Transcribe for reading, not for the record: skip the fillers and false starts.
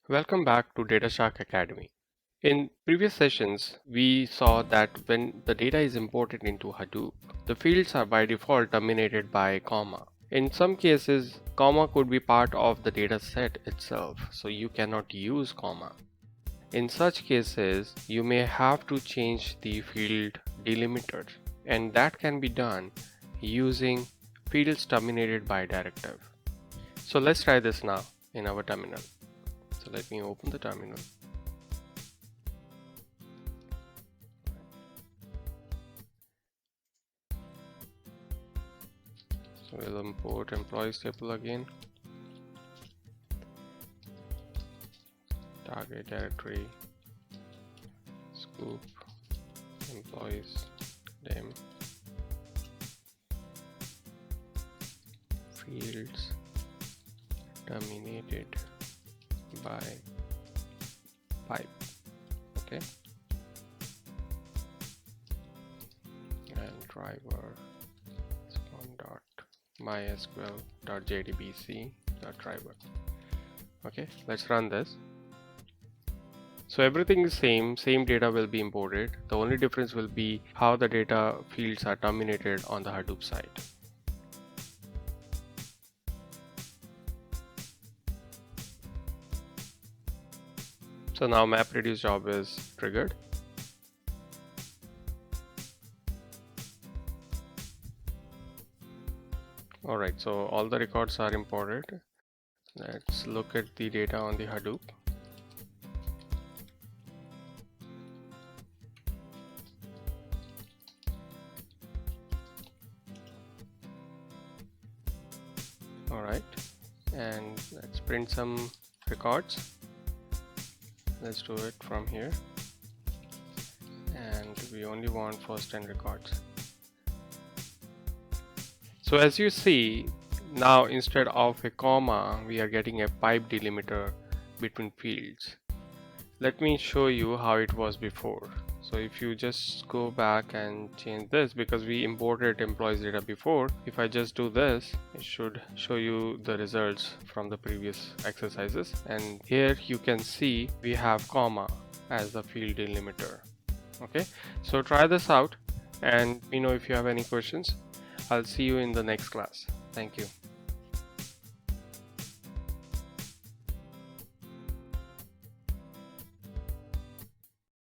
Welcome back to DataShark Academy. In previous sessions, we saw that when the data is imported into Hadoop, the fields are by default terminated by comma. In some cases, comma could be part of the data set itself, so you cannot use comma. In such cases, you may have to change the field delimiter, and that can be done using fields terminated by directive. So let's try this now in our terminal. So let me open the terminal. So we'll import employees table again. Target directory, sqoop, employees, dem, fields terminated by pipe. Okay. And driver MySQL.jdbc.driver. Okay, let's run this. So everything is same data will be imported. The only difference will be how the data fields are terminated on the Hadoop side. So now MapReduce job is triggered. Alright, so all the records are imported. Let's look at the data on the Hadoop. Alright, and let's print some records. Let's do it from here, and we only want first 10 records. So as you see, now instead of a comma, we are getting a pipe delimiter between fields. Let me show you how it was before. So if you just go back and change this, because we imported employees data before, if I just do this, it should show you the results from the previous exercises. And here you can see we have comma as the field delimiter. Okay, so try this out and let me know if you have any questions. I'll see you in the next class. Thank you.